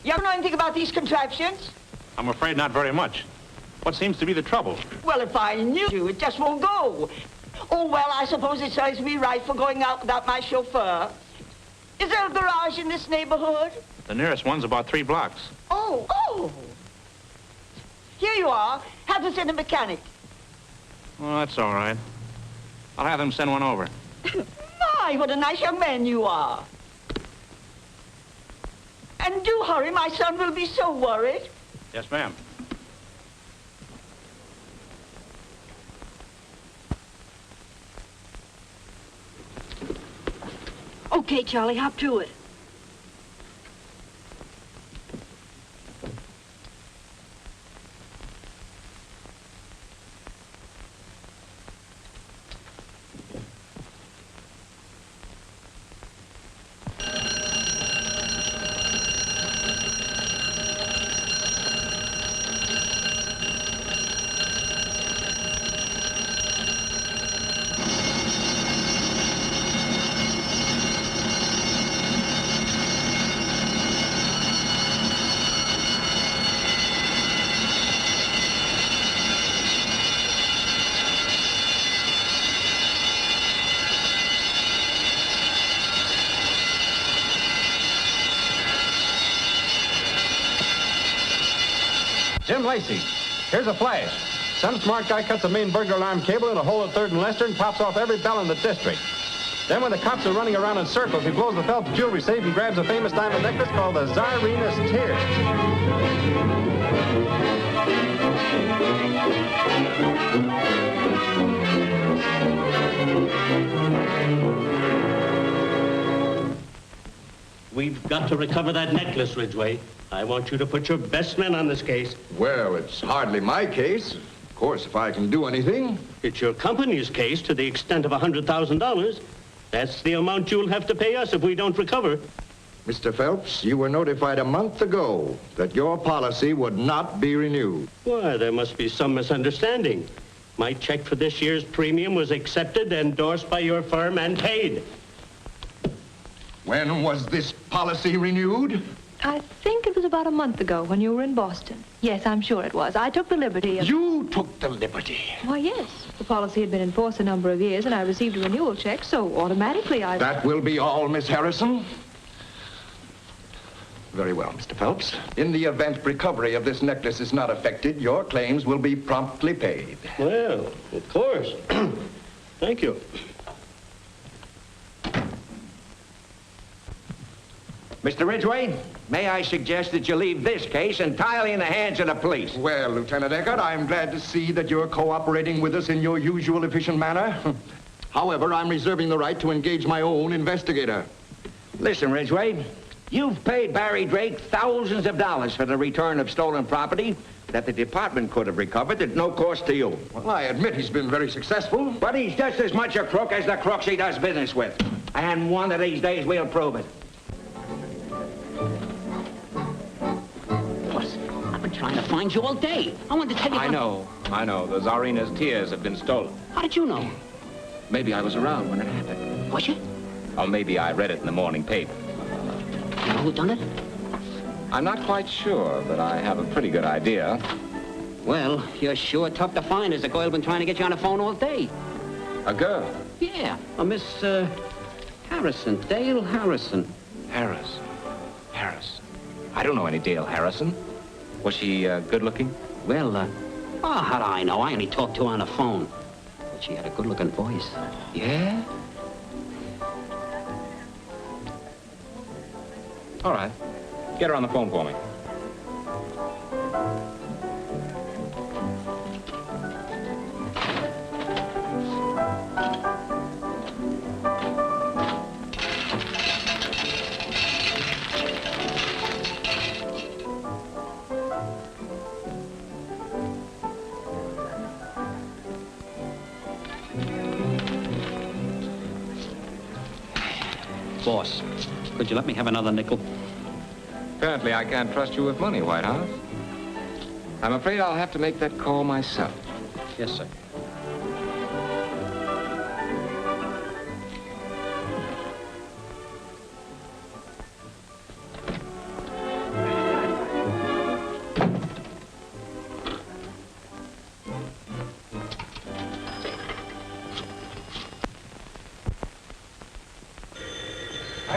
You know anything about these contraptions? I'm afraid not very much. What seems to be the trouble? Well, if I knew you, it just won't go. Oh, well, I suppose it serves me right for going out without my chauffeur. Is there a garage in this neighborhood? The nearest one's about 3 blocks. Oh. Here you are. Have to send a mechanic. Well, that's all right. I'll have them send one over. My, what a nice young man you are. And do hurry, my son will be so worried. Yes, ma'am. Okay, Charlie, hop to it. Jim Lacey, here's a flash. Some smart guy cuts a main burglar alarm cable in a hole at 3rd and Lester and pops off every bell in the district. Then when the cops are running around in circles, he blows the Phelps jewelry safe and grabs a famous diamond necklace called the Tsarina's Tears. We've got to recover that necklace, Ridgway. I want you to put your best men on this case. Well, it's hardly my case. Of course, if I can do anything. It's your company's case to the extent of $100,000. That's the amount you'll have to pay us if we don't recover. Mr. Phelps, you were notified a month ago that your policy would not be renewed. Why, there must be some misunderstanding. My check for this year's premium was accepted, endorsed by your firm, and paid. When was this policy renewed? I think it was about a month ago when you were in Boston. Yes, I'm sure it was. I took the liberty of... You took the liberty? Why, yes. The policy had been in force a number of years, and I received a renewal check, so automatically I... That will be all, Miss Harrison. Very well, Mr. Phelps. In the event recovery of this necklace is not affected, your claims will be promptly paid. Well, of course. Thank you. Mr. Ridgway, may I suggest that you leave this case entirely in the hands of the police? Well, Lieutenant Eckert, I'm glad to see that you're cooperating with us in your usual efficient manner. However, I'm reserving the right to engage my own investigator. Listen, Ridgway, you've paid Barry Drake thousands of dollars for the return of stolen property that the department could have recovered at no cost to you. Well, I admit he's been very successful. But he's just as much a crook as the crooks he does business with. And one of these days we'll prove it. Trying to find you all day. I wanted to tell you... I know. The Tsarina's Tears have been stolen. How did you know? Maybe I was around when it happened. Was you? Or maybe I read it in the morning paper. You know who done it? I'm not quite sure, but I have a pretty good idea. Well, you're sure tough to find. There's a girl been trying to get you on the phone all day. A girl? Yeah, a Miss, Harrison. Dale Harrison. Harris. I don't know any Dale Harrison. Was she good looking? Well, how do I know? I only talked to her on the phone. But she had a good-looking voice. Yeah? All right. Get her on the phone for me. Boss, could you let me have another nickel? Apparently I can't trust you with money, Whitehouse. I'm afraid I'll have to make that call myself. Yes, sir.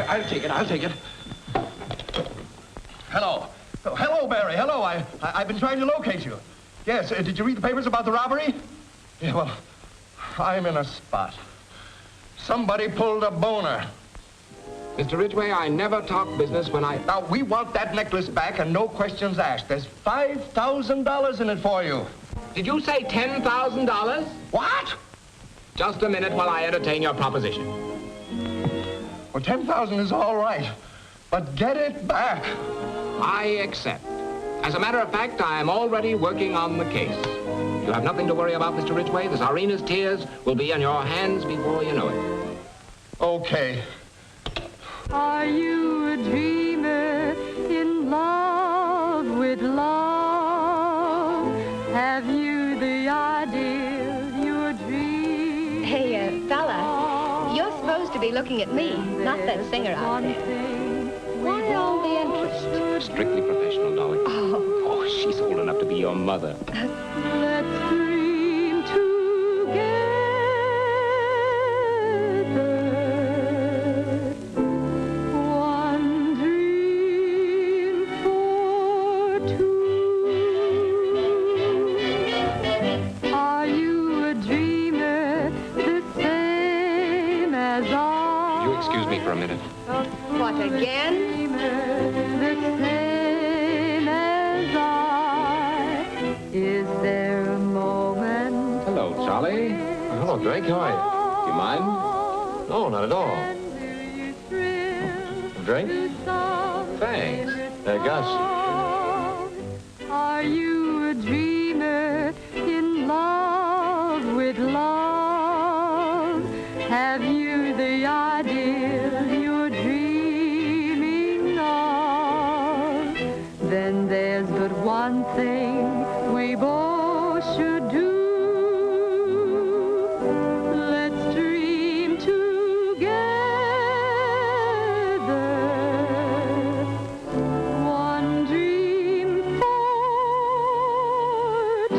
I'll take it. I'll take it. Hello. Oh, hello, Barry. Hello. I've been trying to locate you. Yes. Did you read the papers about the robbery? Yeah, well, I'm in a spot. Somebody pulled a boner. Mr. Ridgway, I never talk business when I... Now, we want that necklace back and no questions asked. There's $5,000 in it for you. Did you say $10,000? What? Just a minute while I entertain your proposition. Well, $10,000 is all right, but get it back. I accept. As a matter of fact, I am already working on the case. You have nothing to worry about, Mr. Ridgway. The Czarina's tears will be on your hands before you know it. Okay. Are you a dreamer in love with love? Have you the ideal you're dreaming? Hey, fella, you're supposed to be looking at me, not that singer out there. Why all the interest? Strictly professional, darling. Oh, she's old enough to be your mother. Let's dream together. One dream for two. Are you a dreamer the same as I? You excuse me for a minute. What, again? The same as I. Is there a moment? Hello, Charlie. Hello, Drake. How are you? Do you mind? No, not at all. Drake? Thanks. Gus. Are you a dreamer in love with love? Have you the ideal you're dreaming of? Then there's but one thing we both should do. Let's dream together. One dream for two.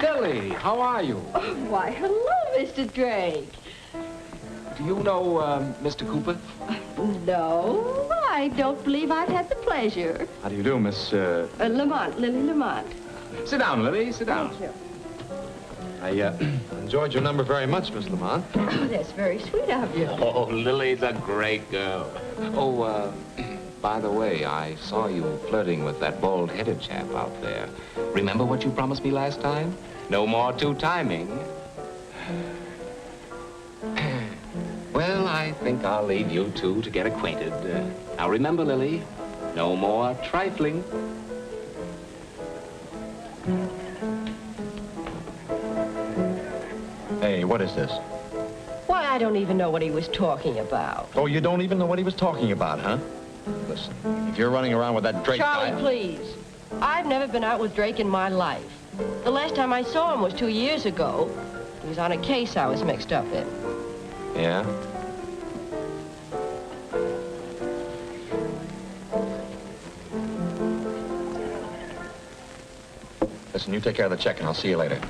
Lily, how are you? Why, hello, Mr. Drake. Do you know Mr. Cooper? No, I don't believe I've had the pleasure. How do you do, Miss... Lamont, Lily Lamont. Sit down, Lily. Sit down. Thank you. I enjoyed your number very much, Miss Lamont. Oh, that's very sweet of you. Oh, Lily's a great girl. Oh, by the way, I saw you flirting with that bald-headed chap out there. Remember what you promised me last time? No more two-timing. Well, I think I'll leave you two to get acquainted. Now remember, Lily, no more trifling. Hey, what is this? Why, I don't even know what he was talking about. Oh, you don't even know what he was talking about, huh? Listen, if you're running around with that Drake Charlie, guy... please. I've never been out with Drake in my life. The last time I saw him was 2 years ago. He was on a case I was mixed up in. Yeah? Listen, you take care of the check and I'll see you later.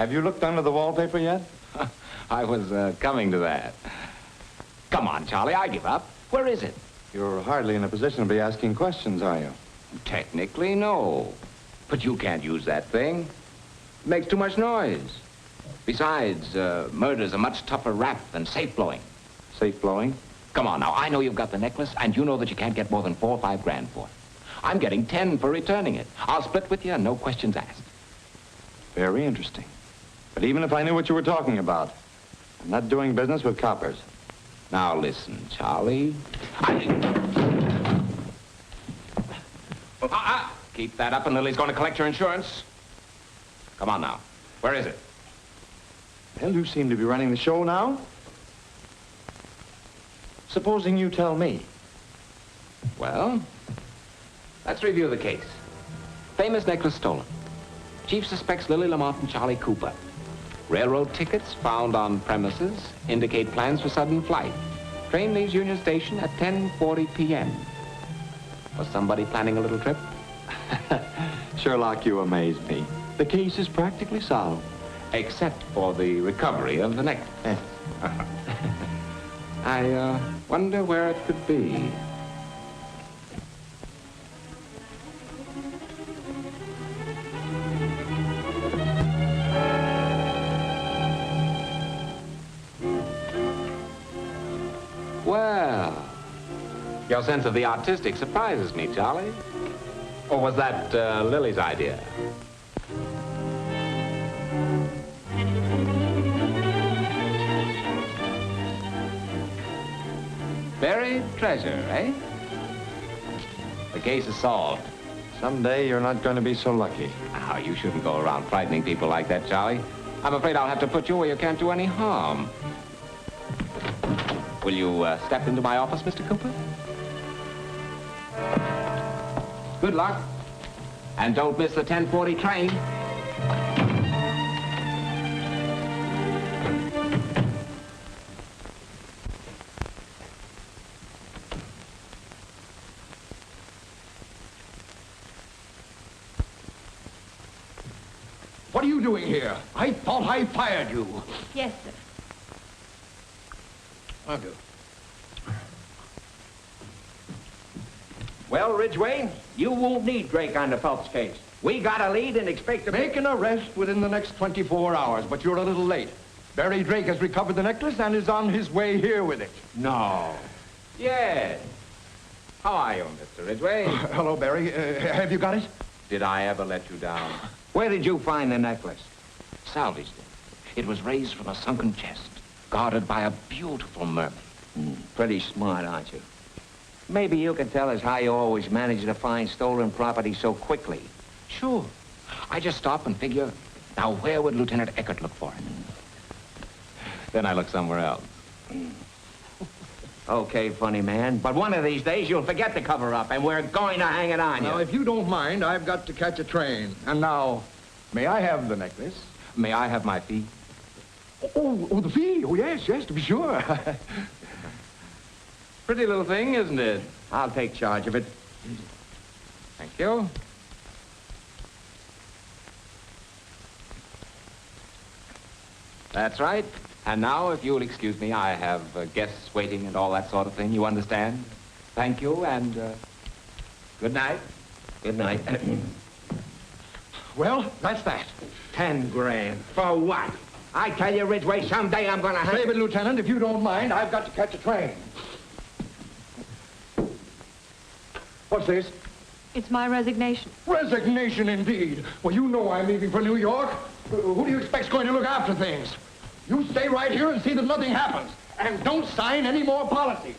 Have you looked under the wallpaper yet? I was coming to that. Come on, Charlie, I give up. Where is it? You're hardly in a position to be asking questions, are you? Technically, no. But you can't use that thing. It makes too much noise. Besides, murder's a much tougher rap than safe blowing. Safe blowing? Come on now, I know you've got the necklace, and you know that you can't get more than 4 or 5 grand for it. I'm getting 10 for returning it. I'll split with you and no questions asked. Very interesting. But even if I knew what you were talking about, I'm not doing business with coppers. Now listen, Charlie. Keep that up and Lily's going to collect your insurance. Come on now. Where is it? Well, you seem to be running the show now. Supposing you tell me. Well, let's review the case. Famous necklace stolen. Chief suspects Lily Lamont and Charlie Cooper. Railroad tickets found on premises indicate plans for sudden flight. Train leaves Union Station at 10:40 p.m. Was somebody planning a little trip? Sherlock, you amaze me. The case is practically solved. Except for the recovery of the necklace. I wonder where it could be. Well, your sense of the artistic surprises me, Charlie. Or was that Lily's idea? Buried treasure, eh? The case is solved. Someday you're not going to be so lucky. Oh, you shouldn't go around frightening people like that, Charlie. I'm afraid I'll have to put you where you can't do any harm. Will you step into my office, Mr. Cooper? Good luck. And don't miss the 10:40 train. What are you doing here? I thought I fired you. Yes, sir. Thank you. Well, Ridgway, you won't need Drake on the Phelps case. We got a lead and expect to Make an arrest within the next 24 hours, but you're a little late. Barry Drake has recovered the necklace and is on his way here with it. No. Yes. How are you, Mr. Ridgway? Hello, Barry. Have you got it? Did I ever let you down? Where did you find the necklace? Salvaged it. It was raised from a sunken chest, guarded by a beautiful mermaid. Pretty smart, aren't you? Maybe you can tell us how you always manage to find stolen property so quickly. Sure. I just stop and figure, now where would Lieutenant Eckert look for it? Then I look somewhere else. Okay, funny man, but one of these days you'll forget the cover-up and we're going to hang it on Now, you. if you don't mind, I've got to catch a train. And now, may I have the necklace? May I have my fee? Oh, the fee. Oh, yes, to be sure. Pretty little thing, isn't it? I'll take charge of it. Thank you. That's right. And now, if you'll excuse me, I have guests waiting and all that sort of thing. You understand? Thank you, and good night. Good night. Well, that's that. 10 grand. For what? I tell you, Ridgway, someday I'm gonna have... Save it, Lieutenant. If you don't mind, I've got to catch a train. What's this? It's my resignation. Resignation, indeed. Well, you know I'm leaving for New York. Who do you expect's going to look after things? You stay right here and see that nothing happens. And don't sign any more policies.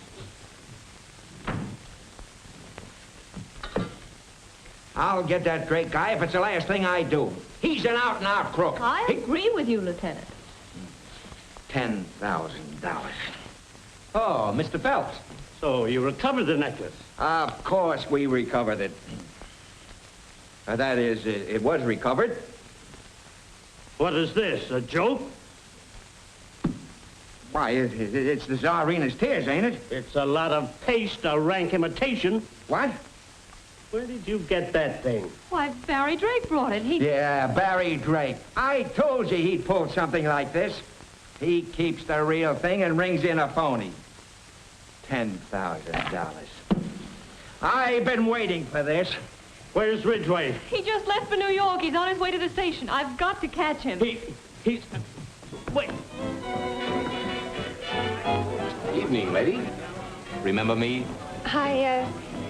I'll get that Drake guy if it's the last thing I do. He's an out-and-out crook. I agree with you, Lieutenant. $10,000. Oh, Mr. Phelps. So you recovered the necklace? Of course we recovered it. That is, it was recovered. What is this, a joke? Why, it's the Tsarina's tears, ain't it? It's a lot of paste, a rank imitation. What? Where did you get that thing? Why, Barry Drake brought it. Yeah, Barry Drake. I told you he'd pull something like this. He keeps the real thing and rings in a phony. $10,000. I've been waiting for this. Where's Ridgway? He just left for New York. He's on his way to the station. I've got to catch him. He's... Wait. Evening, lady. Remember me? I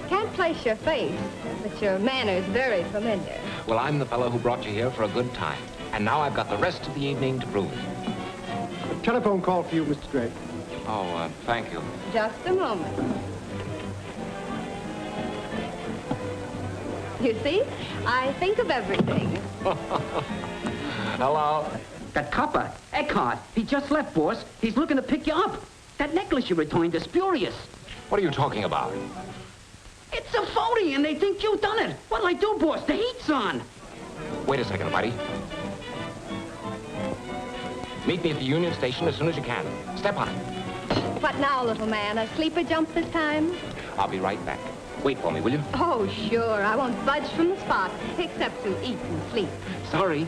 can't place your face, but your manner's very familiar. Well, I'm the fellow who brought you here for a good time. And now I've got the rest of the evening to prove it. A telephone call for you, Mr. Drake. Oh, thank you. Just a moment. You see, I think of everything. Hello. That copper, Eckhart, he just left, boss. He's looking to pick you up. That necklace you returned is spurious. What are you talking about? It's a phony, and they think you done it. What'll I do, boss? The heat's on. Wait a second, buddy. Meet me at the Union Station as soon as you can. Step on it. What now, little man? A sleeper jump this time? I'll be right back. Wait for me, will you? Oh, sure. I won't budge from the spot, except to eat and sleep. Sorry.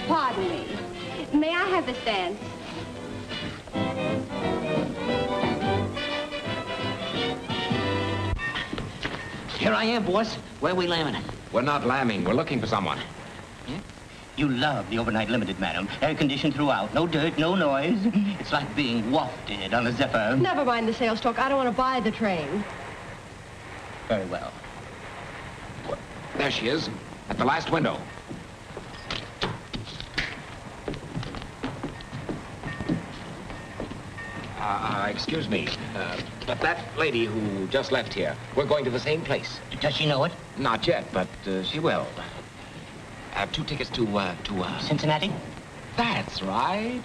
Pardon me. May I have this dance? Here I am, boss. Where we lambing? We're not lambing. We're looking for someone. You love the overnight limited, madam. Air-conditioned throughout. No dirt, no noise. It's like being wafted on a zephyr. Never mind the sales talk. I don't want to buy the train. Very well. There she is, at the last window. Excuse me, but that lady who just left here, we're going to the same place. Does she know it? Not yet, but she will. I have 2 tickets to Cincinnati? That's right.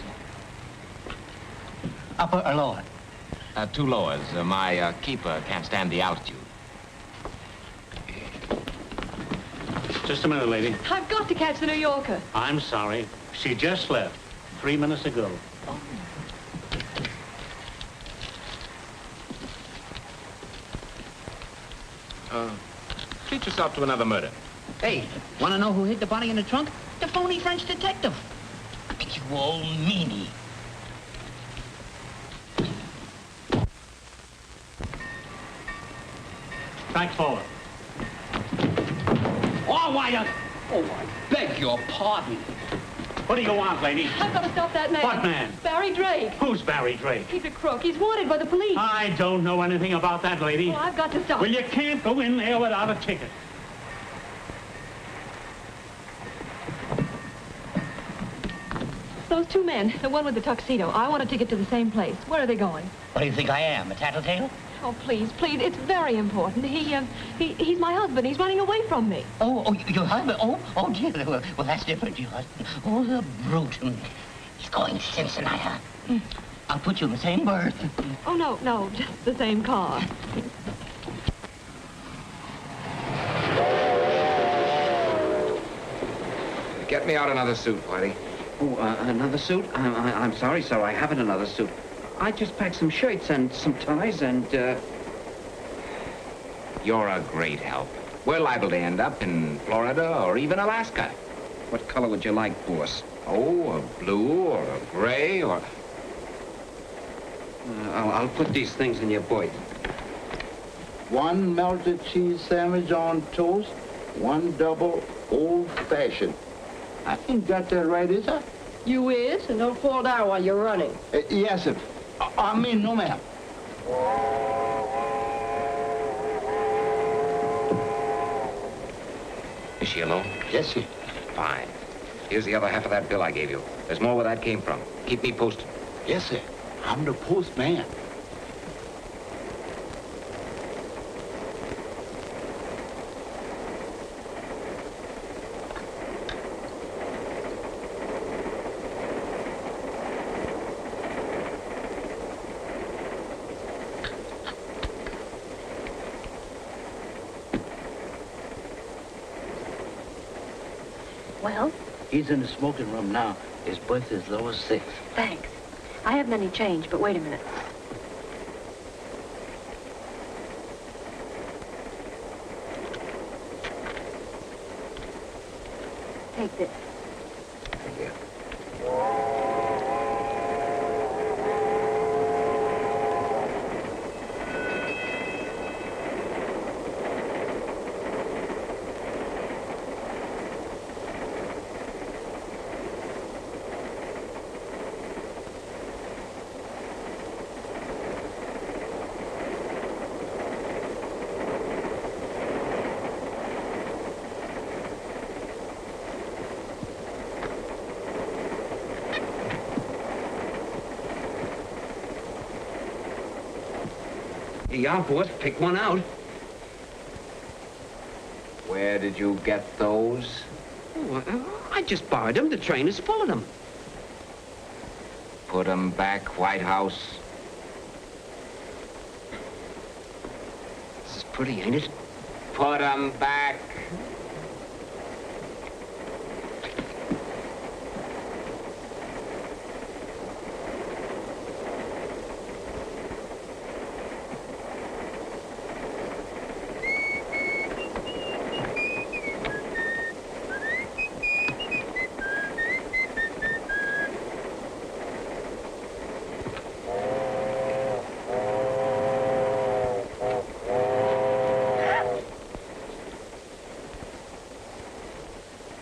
Upper or lower? 2 lowers. My keeper can't stand the altitude. Just a minute, lady. I've got to catch the New Yorker. I'm sorry. She just left 3 minutes ago. Oh. Treat yourself to another murder. Hey, want to know who hid the body in the trunk? The phony French detective. You old meanie. Back forward. Oh, why don't... Oh, I beg your pardon. What do you want, lady? I've got to stop that man. What man? Barry Drake. Who's Barry Drake? He's a crook. He's wanted by the police. I don't know anything about that, lady. Oh, I've got to stop. Well, you can't go in there without a ticket. Those 2 men, the one with the tuxedo, I want a ticket to the same place. Where are they going? What do you think I am, a tattletale? Oh, please, please, it's very important. He's my husband. He's running away from me. Oh, your husband? Oh, dear. Well, that's different, your husband. Oh, the brute. He's going to Cincinnati. I'll put you in the same berth. Oh, no, just the same car. Get me out another suit, Whitey. Oh, another suit? I'm sorry, sir. I haven't another suit. I just packed some shirts and some ties and, You're a great help. We're liable to end up in Florida or even Alaska. What color would you like, boss? Oh, a blue or a gray or... I'll put these things in your boy. 1 melted cheese sandwich on toast, 1 double old-fashioned. I ain't got that right, is I? You is, and don't fall down while you're running. Yes, sir. I mean, no, ma'am. Is she alone? Yes, sir. Fine. Here's the other half of that bill I gave you. There's more where that came from. Keep me posted. Yes, sir. I'm the postman. Well, He's in the smoking room now. His breath is low as 6. Thanks. I haven't any change, but wait a minute. Take this. Thank you. Yeah, boss, pick one out. Where did you get those? Oh, I just borrowed them. The train is full of them. Put 'em back, White House. This is pretty, ain't it? Put 'em back.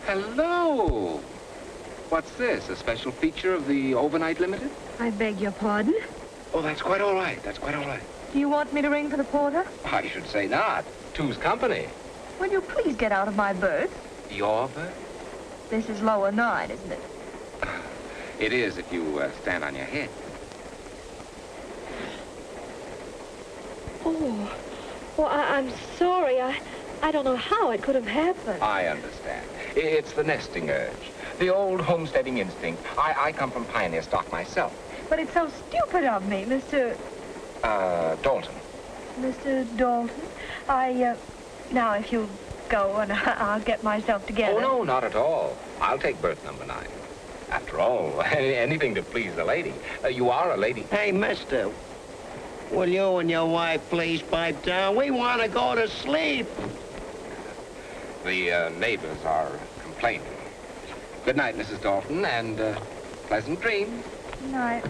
Hello. What's this, a special feature of the Overnight Limited? I beg your pardon? Oh, that's quite all right. That's quite all right. Do you want me to ring for the porter? I should say not. Two's company. Will you please get out of my berth? Your berth? This is lower 9, isn't it? It is if you stand on your head. Oh, well, I'm sorry. I don't know how it could have happened. I understand. It's the nesting urge. The old homesteading instinct. I come from pioneer stock myself. But it's so stupid of me, Mr. Dalton. Mr. Dalton. Now, if you go and I'll get myself together. Oh, no, not at all. I'll take berth number 9. After all, anything to please the lady. You are a lady. Hey, mister, will you and your wife please pipe down? We want to go to sleep. The neighbors are complaining. Good night, Mrs. Dalton, and pleasant dreams. Good night.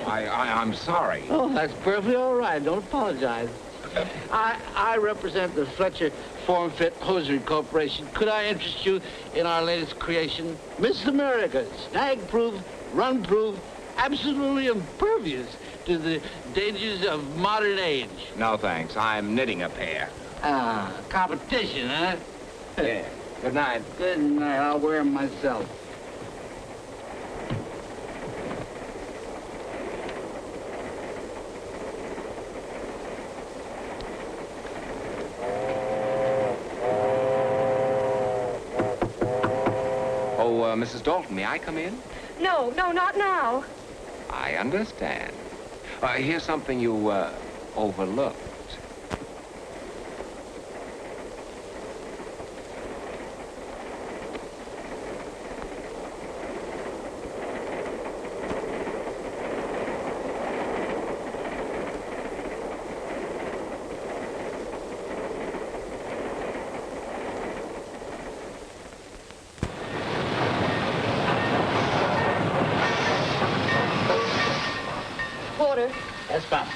I'm sorry. Oh, that's perfectly all right. Don't apologize. I represent the Fletcher Form Fit Hosiery Corporation. Could I interest you in our latest creation? Miss America, snag-proof, run-proof, absolutely impervious to the dangers of modern age. No, thanks. I'm knitting a pair. Ah, competition, huh? Yeah. Good night. Good night. I'll wear them myself. Mrs. Dalton, may I come in? No, not now. I understand. Here's something you overlooked. Yes, ma'am.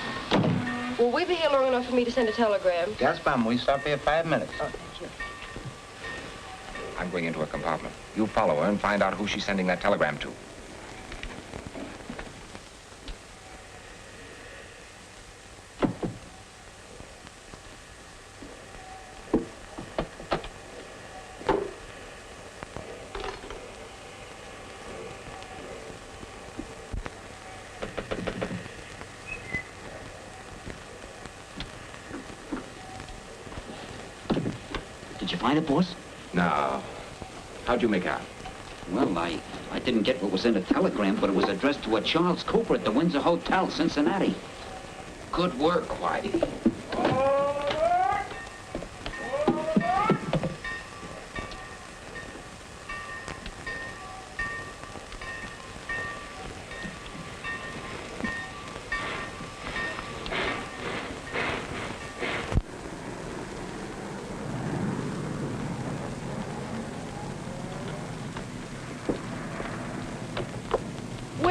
Will we be here long enough for me to send a telegram? Yes, ma'am. We stop here 5 minutes. Oh, thank you. I'm going into her compartment. You follow her and find out who she's sending that telegram to. Did you find it, boss? No. How'd you make out? Well, I didn't get what was in the telegram, but it was addressed to a Charles Cooper at the Windsor Hotel, Cincinnati. Good work, Whitey. Oh,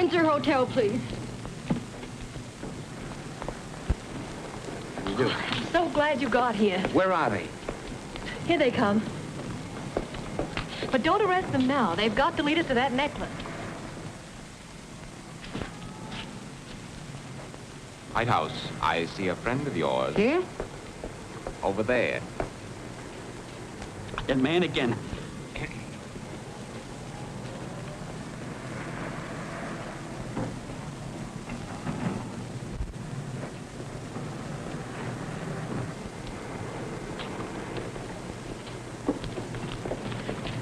Windsor Hotel, please. You do. I'm so glad you got here. Where are they? Here they come. But don't arrest them now. They've got to lead us to that necklace. White House, I see a friend of yours. Here? Over there. That man again.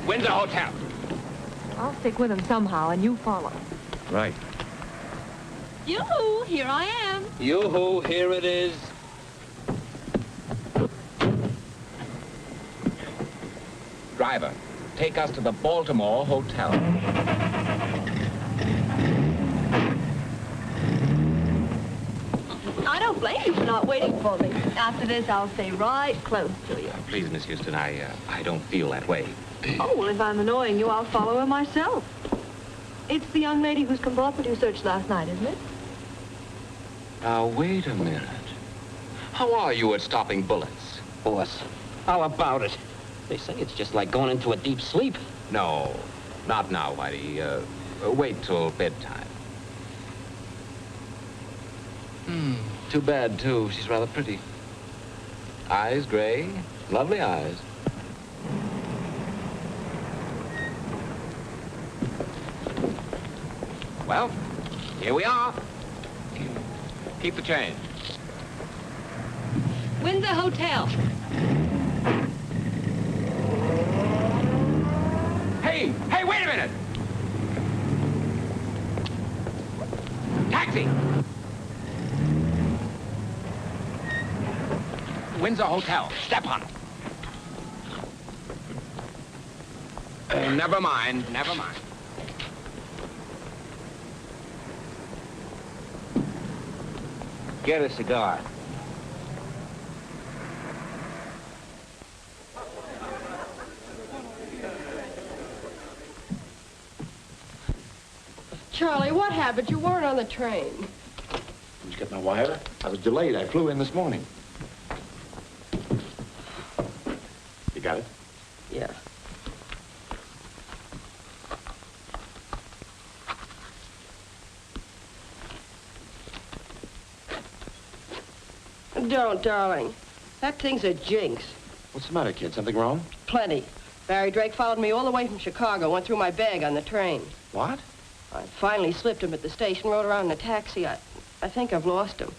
Windsor Hotel. I'll stick with them somehow, and you follow. Right. Yoo-hoo, here I am. Yoo-hoo, here it is. Driver, take us to the Baltimore Hotel. I don't blame you for not waiting for me. After this, I'll stay right close to you. Please, Miss Houston, I don't feel that way. Oh, well, if I'm annoying you, I'll follow her myself. It's the young lady whose compartment you searched last night, isn't it? Now, wait a minute. How are you at stopping bullets? Boss, how about it? They say it's just like going into a deep sleep. No, not now, Whitey. Wait till bedtime. Too bad, too. She's rather pretty. Eyes gray, lovely eyes. Well, here we are. Keep the change. Windsor Hotel. Hey, wait a minute! Taxi! Windsor Hotel. Step on it. Never mind, never mind. Get a cigar. Charlie, what happened? You weren't on the train. Did you get my wire? I was delayed. I flew in this morning. You got it? Yeah. Don't, darling. That thing's a jinx. What's the matter, kid? Something wrong? Plenty. Barry Drake followed me all the way from Chicago, went through my bag on the train. What? I finally slipped him at the station, rode around in a taxi. I think I've lost him.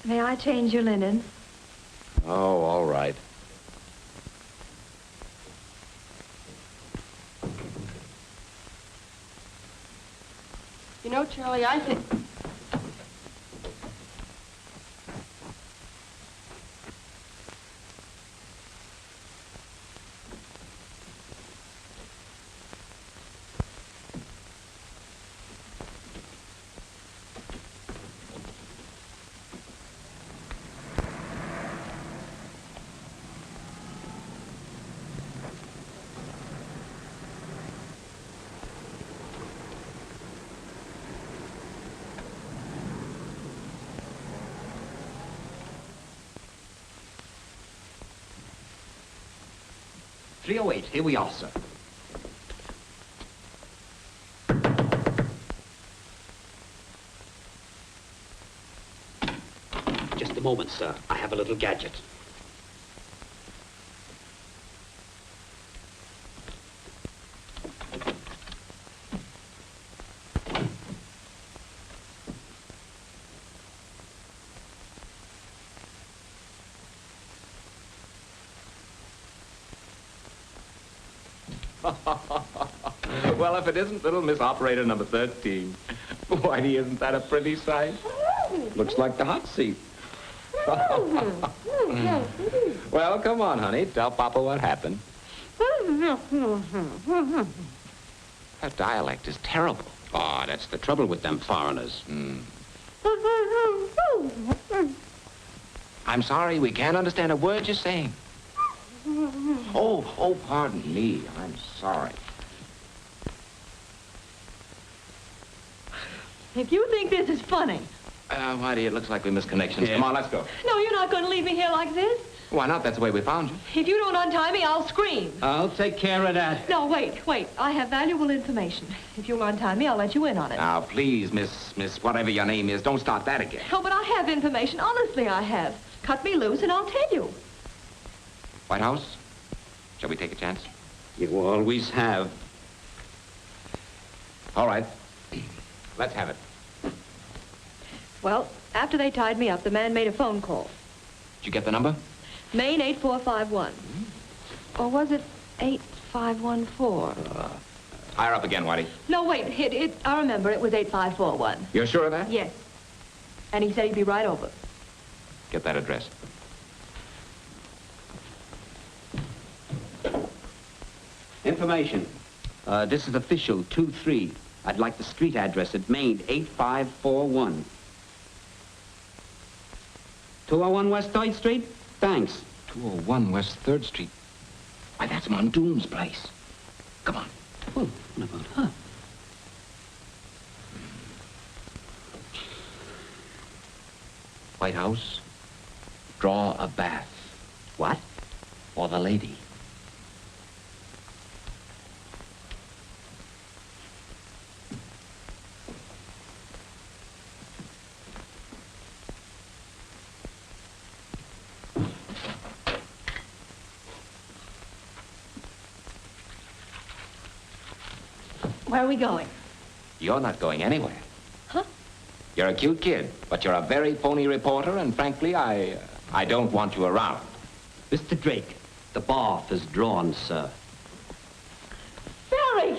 May I change your linen? Oh, all right. You know, Charlie, I think... Here we are, sir. Just a moment, sir. I have a little gadget. Well, if it isn't little Miss Operator number 13. Whitey, isn't that a pretty sight? Looks like the hot seat. Well, come on, honey. Tell Papa what happened. That dialect is terrible. Oh, that's the trouble with them foreigners. I'm sorry, we can't understand a word you're saying. Oh, pardon me. I'm sorry. If you think this is funny. Whitey, it looks like we missed connections. Yeah. Come on, let's go. No, you're not going to leave me here like this. Why not? That's the way we found you. If you don't untie me, I'll scream. I'll take care of that. No, wait. I have valuable information. If you'll untie me, I'll let you in on it. Now, please, Miss whatever your name is, don't start that again. Oh, but I have information. Honestly, I have. Cut me loose and I'll tell you. White House, shall we take a chance? You always have. All right. Let's have it. Well, after they tied me up, the man made a phone call. Did you get the number? Maine 8451. Or was it 8514? Higher up again, Whitey. No, wait. I remember. It was 8541. You're sure of that? Yes. And he said he'd be right over. Get that address. Information. This is official 2-3. I'd like the street address at Maine 8541. 201 West 3rd Street? Thanks. 201 West 3rd Street. Why, that's Mondoon's place. Come on. Well, what about her? White House, draw a bath. What? For the lady. Where are we going? You're not going anywhere. Huh? You're a cute kid, but you're a very phony reporter, and frankly, I don't want you around. Mr. Drake, the bath is drawn, sir. Barry!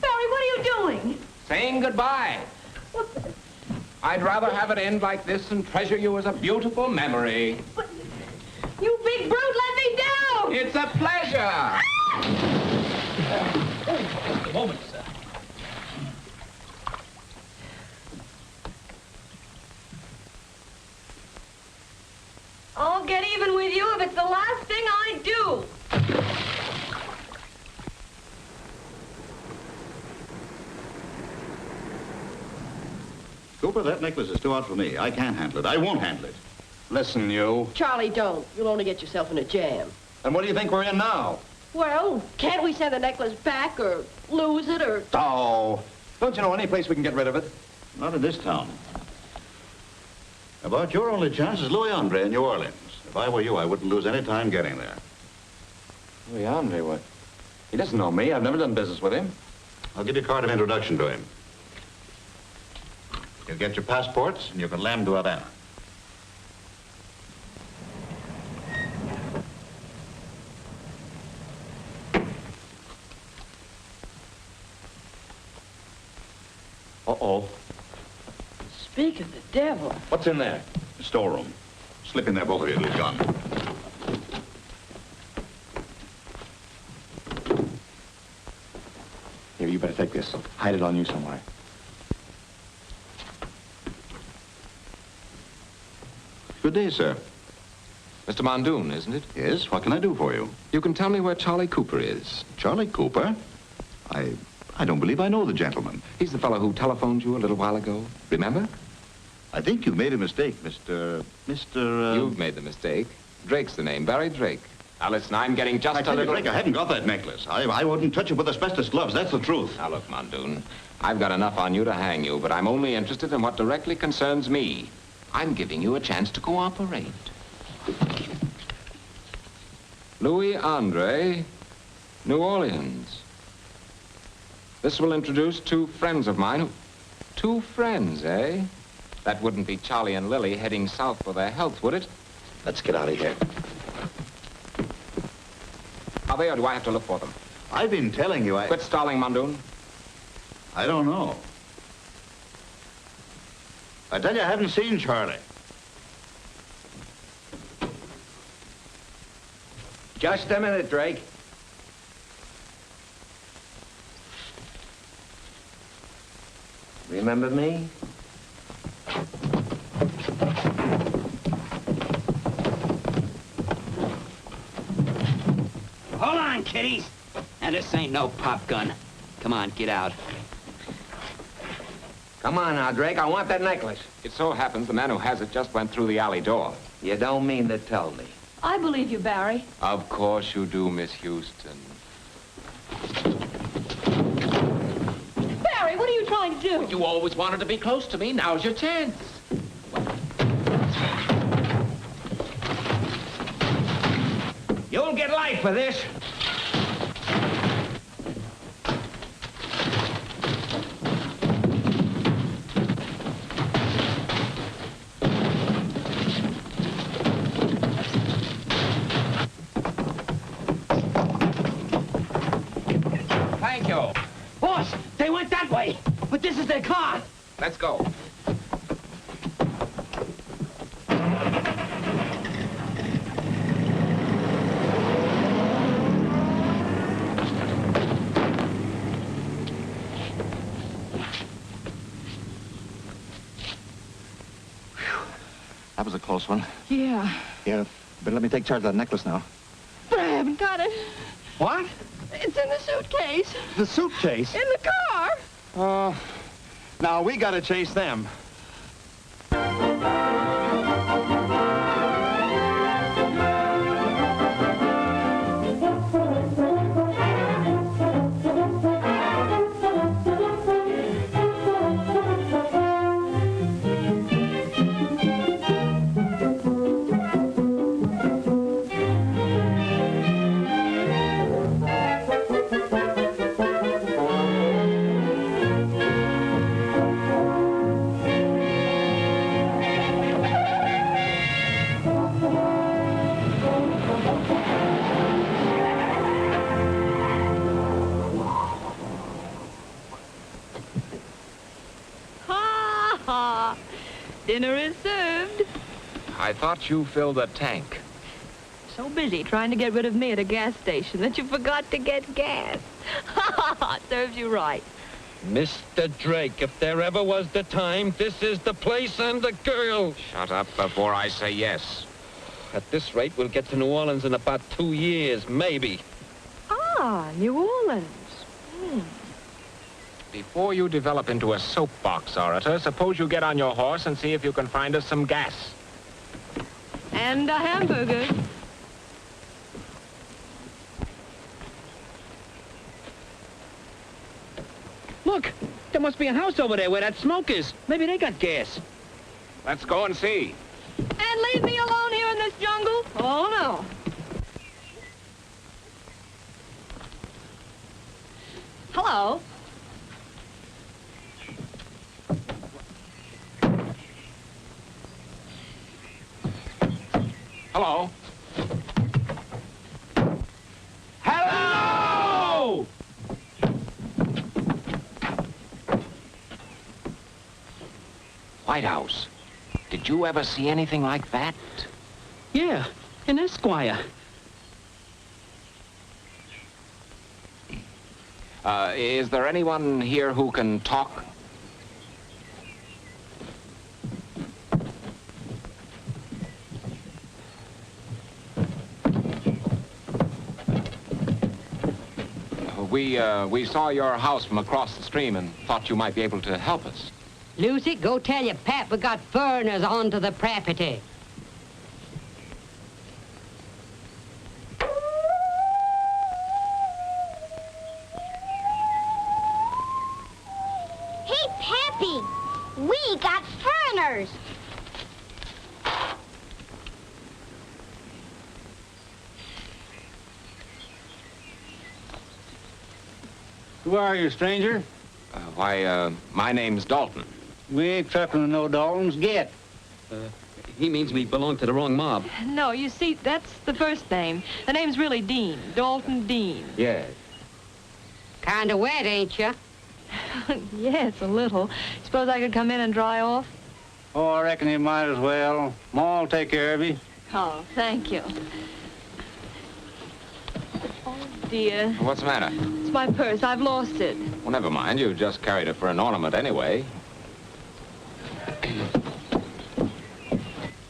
Barry, what are you doing? Saying goodbye. I'd rather have it end like this and treasure you as a beautiful memory. But, you big brute, let me down! It's a pleasure. Just a moment, sir. I'll get even with you if it's the last thing I do. Cooper, that necklace is too hot for me. I can't handle it. I won't handle it. Listen, you. Charlie, don't. You'll only get yourself in a jam. And what do you think we're in now? Well, can't we send the necklace back or lose it or... Oh, don't you know any place we can get rid of it? Not in this town. About your only chance is Louis Andre in New Orleans. If I were you, I wouldn't lose any time getting there. Louis Andre, what? He doesn't know me. I've never done business with him. I'll give you a card of introduction to him. You'll get your passports, and you can land to Havana. Uh-oh. Speak of the devil. What's in there? The storeroom. Slip in there, both of you. It'll be gone. Here, you better take this. Hide it on you somewhere. Good day, sir. Mr. Mondoon, isn't it? Yes, what can I do for you? You can tell me where Charlie Cooper is. Charlie Cooper? I don't believe I know the gentleman. He's the fellow who telephoned you a little while ago. Remember? I think you've made a mistake, Mr. You've made the mistake. Drake's the name, Barry Drake. Now, listen, I'm getting just I a tell you, little... Drake, I haven't got that necklace. I wouldn't touch it with asbestos gloves. That's the truth. Now, look, Mondoon, I've got enough on you to hang you, but I'm only interested in what directly concerns me. I'm giving you a chance to cooperate. Louis Andre, New Orleans. This will introduce two friends of mine. Two friends, eh? That wouldn't be Charlie and Lily heading south for their health, would it? Let's get out of here. Are they, or do I have to look for them? I've been telling you, Quit stalling, Mondoon. I don't know. I tell you, I haven't seen Charlie. Just a minute, Drake. Remember me? Hold on, kiddies. Now, this ain't no pop gun. Come on, get out. Come on now, Drake. I want that necklace. It so happens the man who has it just went through the alley door. You don't mean to tell me. I believe you, Barry. Of course you do, Miss Houston. Barry, what are you trying to do? You always wanted to be close to me. Now's your chance. You'll get life for this. Thank you. Boss, they went that way, but this is their car. Let's go. That was a close one. Yeah. Yeah, but let me take charge of that necklace now. But I haven't got it. What? It's in the suitcase. The suitcase? In the car. Now we gotta chase them. Dinner is served. I thought you filled a tank. So busy trying to get rid of me at a gas station that you forgot to get gas. Serves you right. Mr. Drake, if there ever was the time, this is the place and the girl. Shut up before I say yes. At this rate, we'll get to New Orleans in about 2 years, maybe. Ah, New Orleans. Before you develop into a soapbox orator, suppose you get on your horse and see if you can find us some gas. And a hamburger. Look, there must be a house over there where that smoke is. Maybe they got gas. Let's go and see. And leave me alone here in this jungle? Oh, no. Hello. Hello. Hello! White House. Did you ever see anything like that? Yeah, an Esquire. Is there anyone here who can talk? We saw your house from across the stream and thought you might be able to help us. Lucy, go tell your pap we got foreigners onto the property. Hey, Pappy, we got foreigners. Who are you, stranger? My name's Dalton. We ain't trucking to no Daltons. Get. He means we belong to the wrong mob. No, you see, that's the first name. The name's really Dean. Dalton Dean. Yes. Kinda wet, ain't you? Yes, a little. Suppose I could come in and dry off? Oh, I reckon you might as well. Ma will take care of you. Oh, thank you. Oh, dear. What's the matter? It's my purse. I've lost it. Well, never mind. You just carried it for an ornament anyway.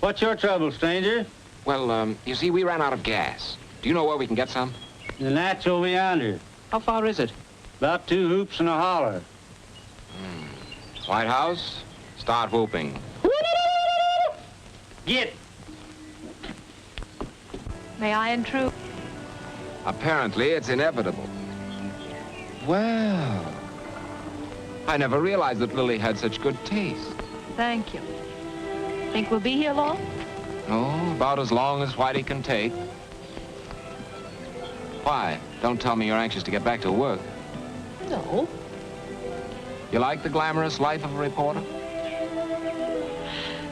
What's your trouble, stranger? Well, you see, we ran out of gas. Do you know where we can get some? The Nat's over yonder. How far is it? About 2 hoops and a holler. White House, start whooping. Get! May I intrude? Apparently, it's inevitable. Well, I never realized that Lily had such good taste. Thank you. Think we'll be here long? Oh, about as long as Whitey can take. Why? Don't tell me you're anxious to get back to work. No. You like the glamorous life of a reporter?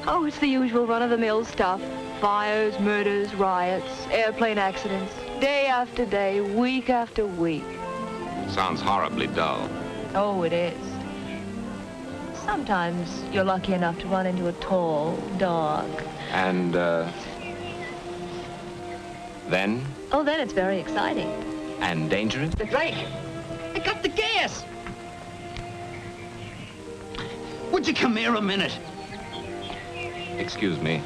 Oh, it's the usual run-of-the-mill stuff. Fires, murders, riots, airplane accidents. Day after day, week after week. Sounds horribly dull. Oh, it is. Sometimes you're lucky enough to run into a tall dog. And, then? Oh, then it's very exciting. And dangerous? The Drake! I got the gas! Would you come here a minute? Excuse me.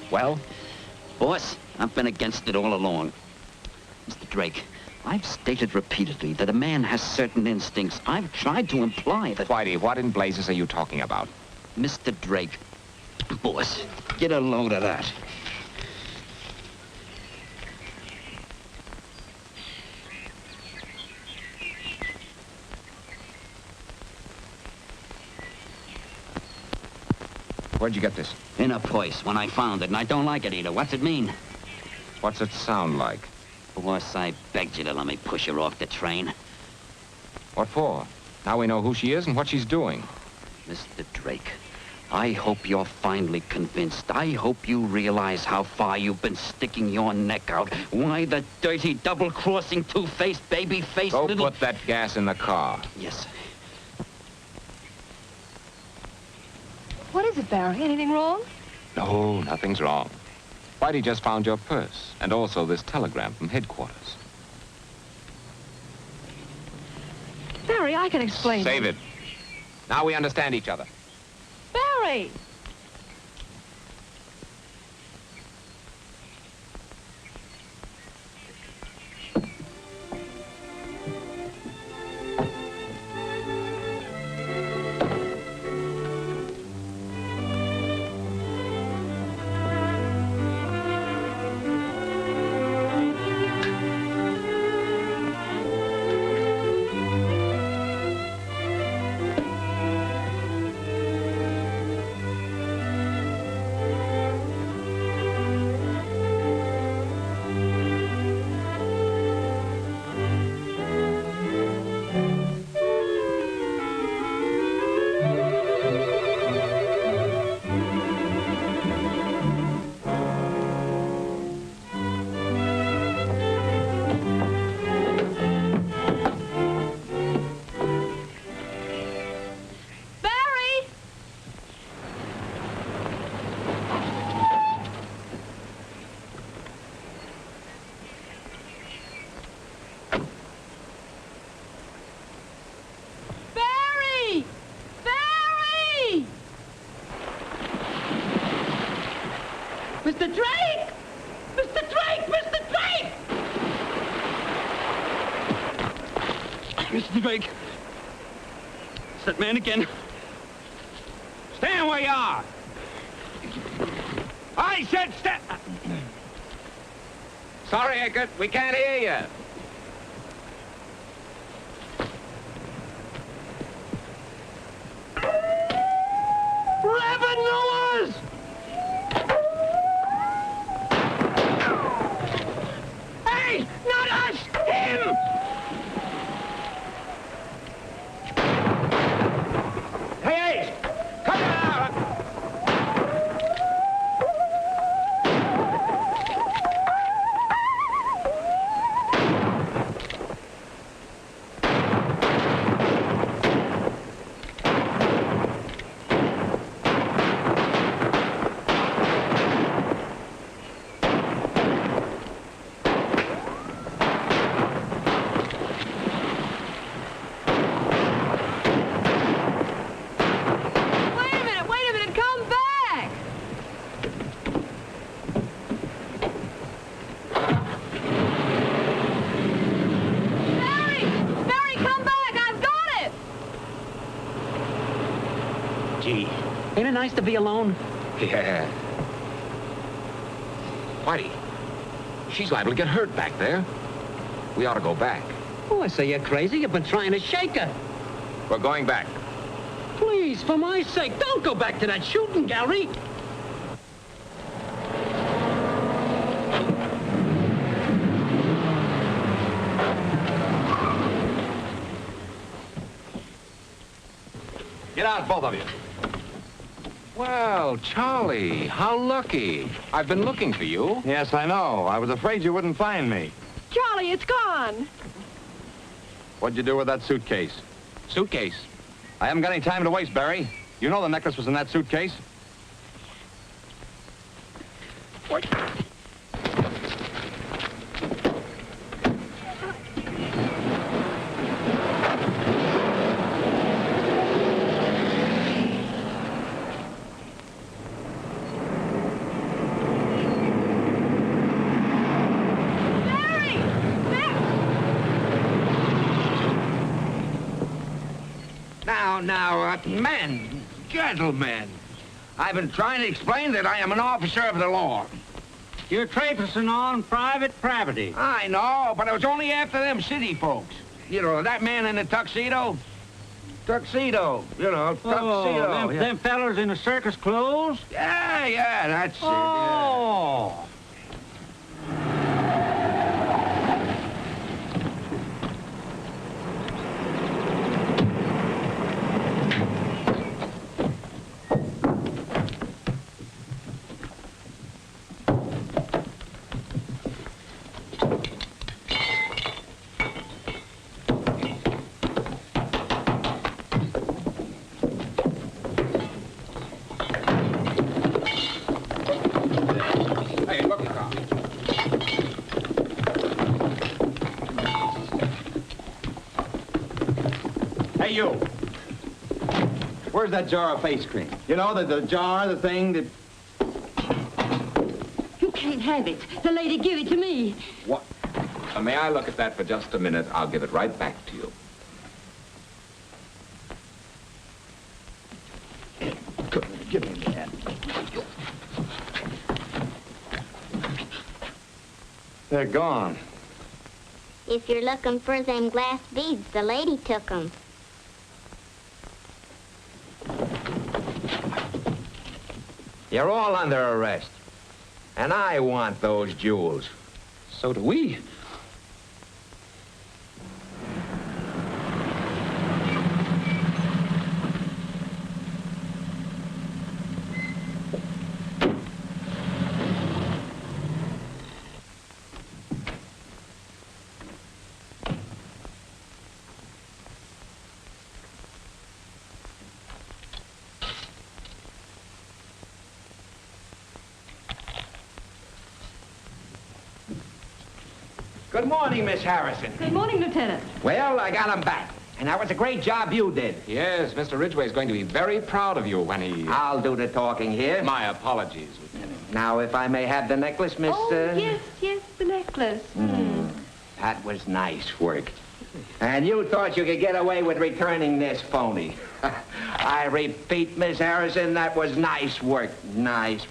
Well? Boss, I've been against it all along. Mr. Drake, I've stated repeatedly that a man has certain instincts. I've tried to imply that... Whitey, what in blazes are you talking about? Mr. Drake, boss, get a load of that. Where'd you get this? In a purse when I found it, and I don't like it either. What's it mean? What's it sound like? Boss, I begged you to let me push her off the train. What for? Now we know who she is and what she's doing. Mr. Drake, I hope you're finally convinced. I hope you realize how far you've been sticking your neck out. Why the dirty, double-crossing, two-faced, baby-faced Go little... put that gas in the car. Yes. What is it, Barry? Anything wrong? No, nothing's wrong. Whitey just found your purse, and also this telegram from headquarters. Barry, I can explain. Save it. Now we understand each other. Barry! Mr. Drake! Mr. Drake! Mr. Drake! Mr. Drake. It's that man again. Stand where you are. I said stand. Sorry, Eckert, we can't hear you. Revenuers! Hey, not us! Him! Hey, come down! nice to be alone? Yeah. Whitey, she's liable to get hurt back there. We ought to go back. Oh, I say you're crazy. You've been trying to shake her. We're going back. Please, for my sake, don't go back to that shooting gallery. Get out, both of you. Well, Charlie, how lucky. I've been looking for you. Yes, I know. I was afraid you wouldn't find me. Charlie, it's gone. What'd you do with that suitcase? Suitcase? I haven't got any time to waste, Barry. You know the necklace was in that suitcase. What? Now, men, gentlemen, I've been trying to explain that I am an officer of the law. You're trespassing on private property. I know, but it was only after them city folks. You know, that man in the tuxedo? Tuxedo, you know, tuxedo. Them fellas in the circus clothes? Yeah, that's it, yeah. Oh. Hey, you. Where's that jar of face cream? You know, the jar, the thing that... You can't have it. The lady give it to me. What? May I look at that for just a minute? I'll give it right back to you. Give me that. They're gone. If you're looking for them glass beads, the lady took them. You're all under arrest. And I want those jewels. So do we. Good morning, Miss Harrison. Good morning, Lieutenant. Well, I got him back. And that was a great job you did. Yes, Mr. Ridgway is going to be very proud of you when he... I'll do the talking here. My apologies, Lieutenant. Now, if I may have the necklace, Miss... Oh, yes, the necklace. That was nice work. And you thought you could get away with returning this phony. I repeat, Miss Harrison, that was nice work. Nice.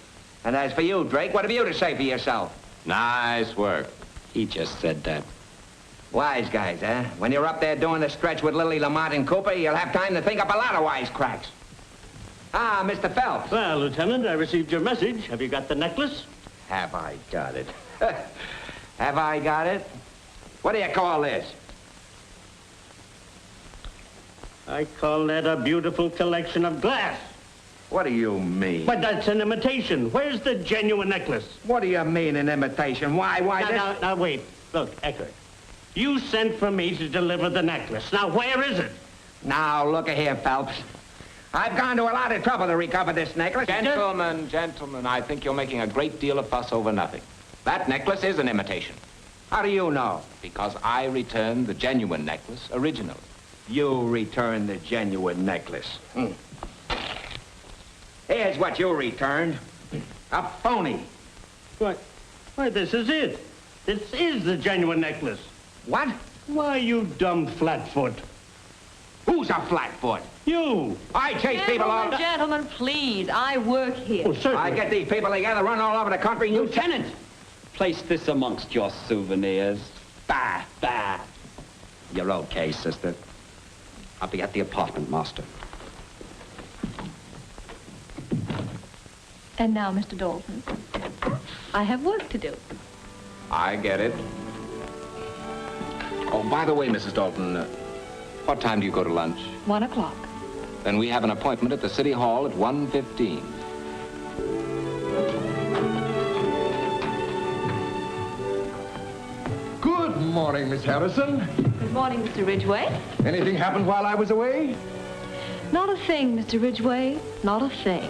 And as for you, Drake, what have you to say for yourself? Nice work. He just said that. Wise guys, huh? When you're up there doing the stretch with Lily, Lamont, and Cooper, you'll have time to think up a lot of wisecracks. Ah, Mr. Phelps. Well, Lieutenant, I received your message. Have you got the necklace? Have I got it? Have I got it? What do you call this? I call that a beautiful collection of glass. What do you mean? But that's an imitation. Where's the genuine necklace? What do you mean, an imitation? Why, Now, wait. Look, Eckert. You sent for me to deliver the necklace. Now, where is it? Now, look here, Phelps. I've gone to a lot of trouble to recover this necklace. Gentlemen, I think you're making a great deal of fuss over nothing. That necklace is an imitation. How do you know? Because I returned the genuine necklace originally. You returned the genuine necklace. Here's what you returned. A phony. What? Why, this is it. This is the genuine necklace. What? Why, you dumb flatfoot. Who's a flatfoot? You. I chase people all... Gentlemen, please. I work here. Oh, certainly. I get these people together, run all over the country. Lieutenant, place this amongst your souvenirs. Bah, bah. You're okay, sister. I'll be at the apartment, master. And now, Mr. Dalton, I have work to do. I get it. Oh, by the way, Mrs. Dalton, what time do you go to lunch? 1 o'clock. Then we have an appointment at the City Hall at 1:15. Good morning, Miss Harrison. Good morning, Mr. Ridgway. Anything happened while I was away? Not a thing, Mr. Ridgway. Not a thing.